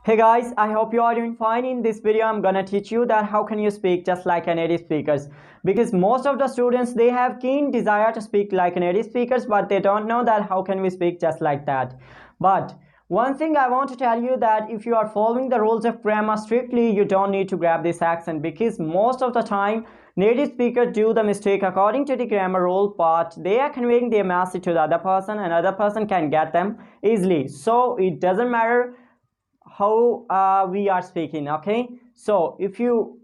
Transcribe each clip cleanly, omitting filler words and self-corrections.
Hey guys, I hope you are doing fine. In this video, I'm gonna teach you that how can you speak just like a native speakers. Because most of the students, they have keen desire to speak like a native speakers, but they don't know that how can we speak just like that. But one thing I want to tell you that if you are following the rules of grammar strictly, you don't need to grab this accent, because most of the time native speakers do the mistake according to the grammar rule, but they are conveying their message to the other person and other person can get them easily. So it doesn't matter how we are speaking. Okay, so if you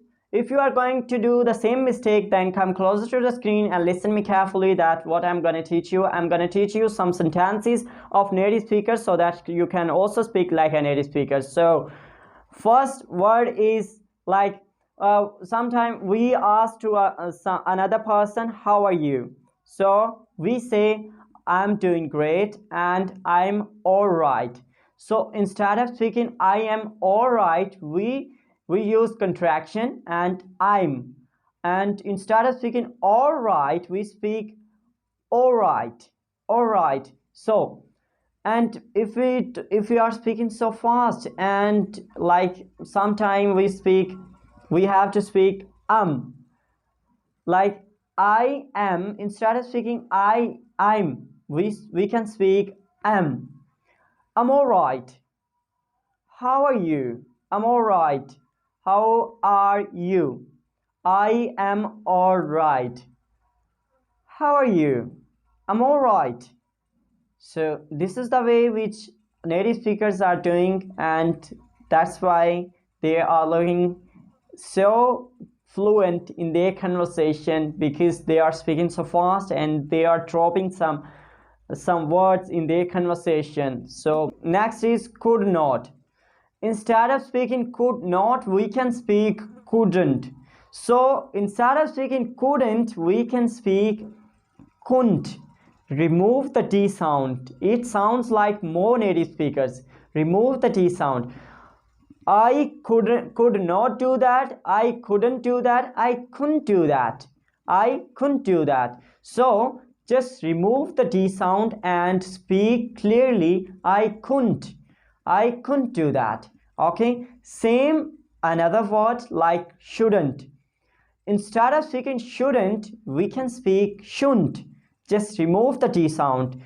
are going to do the same mistake, then come closer to the screen and listen me carefully that what I'm going to teach you. I'm going to teach you some sentences of native speakers so that you can also speak like a native speaker. So first word is like sometime we ask to another person, how are you? So we say I'm doing great and I'm all right. So instead of speaking I am all right, we use contraction and I'm. And instead of speaking all right, we speak all right, all right. So, and if we are speaking so fast, and like sometime we have to speak like I am. Instead of speaking I'm, we can speak am. I'm all right. How are you? I'm all right. How are you? I am all right. How are you? I'm all right. So this is the way which native speakers are doing, and that's why they are looking so fluent in their conversation, because they are speaking so fast and they are dropping some words in their conversation. So next is could not. Instead of speaking could not, we can speak couldn't. So instead of speaking couldn't, we can speak couldn't. Remove the D sound. It sounds like more native speakers. Remove the D sound. I could not do that. I couldn't do that. I couldn't do that. I couldn't do that. So just remove the D sound and speak clearly. I couldn't. I couldn't do that. Okay. Same another word like shouldn't. Instead of speaking shouldn't, we can speak shouldn't. Just remove the D sound.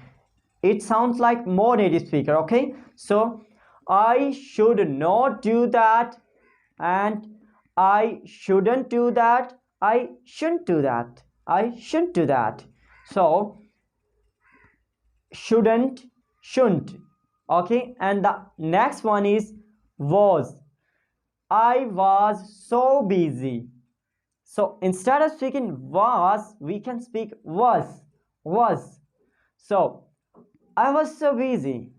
It sounds like more native speaker. Okay, so I should not do that, and I shouldn't do that. I shouldn't do that. I shouldn't do that. So shouldn't. Okay, and the next one is was. I was so busy. So instead of speaking was, we can speak was. So I was so busy.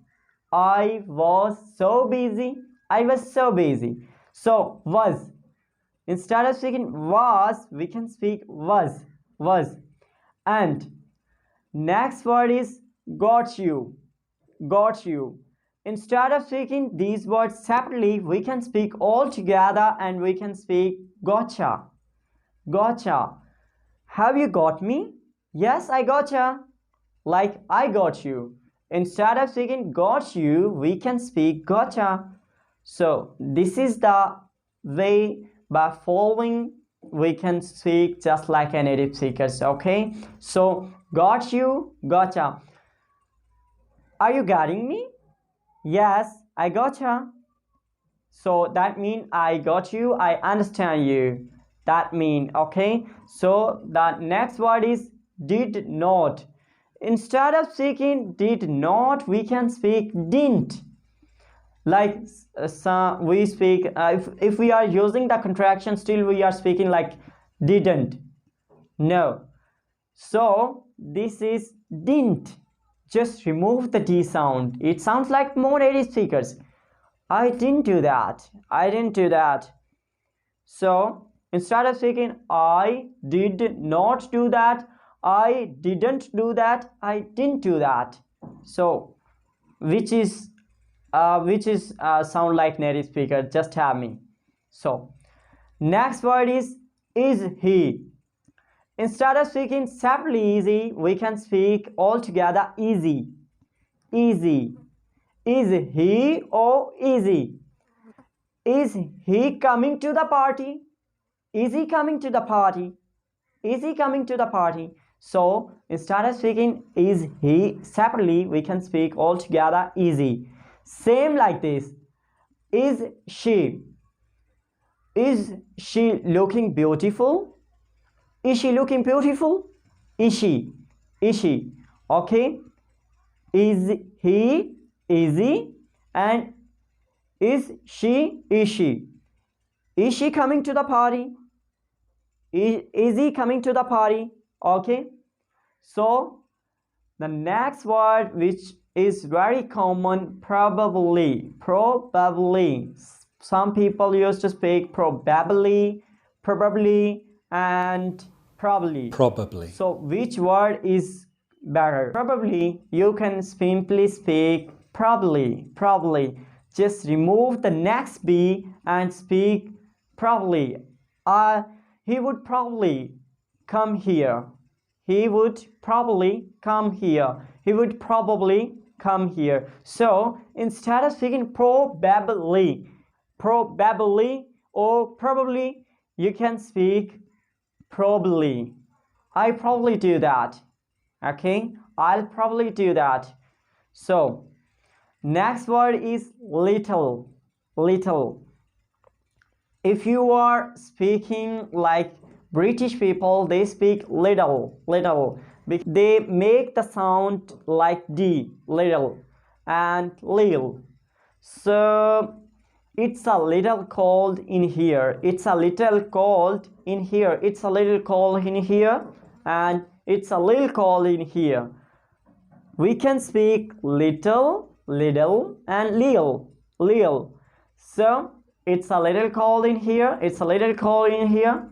I was so busy. I was so busy. So was. Instead of speaking was, we can speak was. And next word is got you. Got you. Instead of speaking these words separately, we can speak all together and we can speak gotcha. Gotcha. Have you got me? Yes, I gotcha. Like I got you. Instead of speaking got you, we can speak gotcha. So this is the way by following we can speak just like a native speakers. Okay, so got you, gotcha. Are you getting me? Yes, I gotcha. So that means I got you, I understand you. That mean, okay. So the next word is did not. Instead of speaking did not, we can speak didn't. Like we speak if we are using the contraction, still we are speaking like didn't. No. So this is didn't. Just remove the D sound. It sounds like more native speakers. I didn't do that. I didn't do that. So instead of speaking I did not do that, I didn't do that, I didn't do that. So which is sound like native speaker, just have me. So next word is he. Instead of speaking separately easy, we can speak all together easy. Easy. Is he or easy? Is he coming to the party? Is he coming to the party? Is he coming to the party? So instead of speaking is he separately, we can speak all together is he. Same like this. Is she? Is she looking beautiful? Is she looking beautiful? Is she? Is she? Okay. Is he? Is he? And is she? Is she? Is she coming to the party? Is he coming to the party? Okay. So the next word, which is very common, probably. Probably. Some people used to speak probably, and probably. Probably. So which word is better? Probably you can simply speak probably. Just remove the next B and speak probably. He would probably come here. He would probably come here. He would probably come here. So instead of speaking probably or probably, you can speak probably. I probably do that. Okay, I'll probably do that. So next word is little. If you are speaking like British people, they speak little. They make the sound like D, little, and lil. So it's a little cold in here. It's a little cold in here. It's a little cold in here, and it's a little cold in here. We can speak little, and lil. So it's a little cold in here. It's a little cold in here.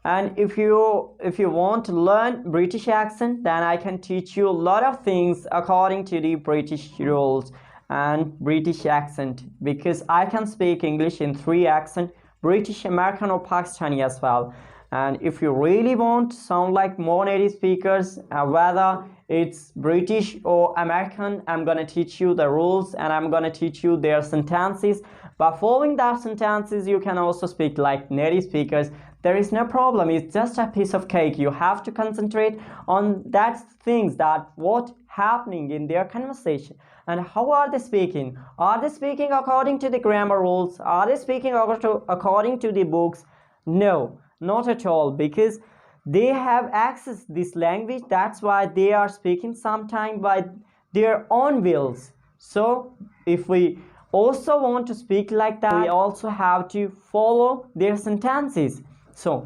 And if you want to learn British accent, then I can teach you a lot of things according to the British rules and British accent, because I can speak English in 3 accents: British, American, or Pakistani as well. And if you really want to sound like more native speakers, whether it's British or American, I'm gonna teach you the rules and I'm gonna teach you their sentences. By following their sentences, you can also speak like native speakers. There is no problem. It's just a piece of cake. You have to concentrate on that things, that what happening in their conversation and how are they speaking. Are they speaking according to the grammar rules? Are they speaking according to the books? No, not at all, because they have access this language. That's why they are speaking sometime by their own wills. So if we also want to speak like that, we also have to follow their sentences. So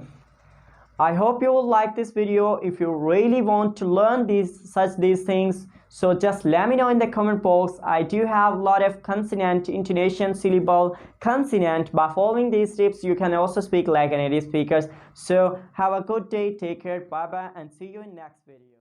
I hope you will like this video. If you really want to learn these things, so just let me know in the comment box. I do have a lot of consonant, intonation, syllable, consonant. By following these tips, you can also speak like a native speakers. So have a good day, take care, bye bye, and see you in next video.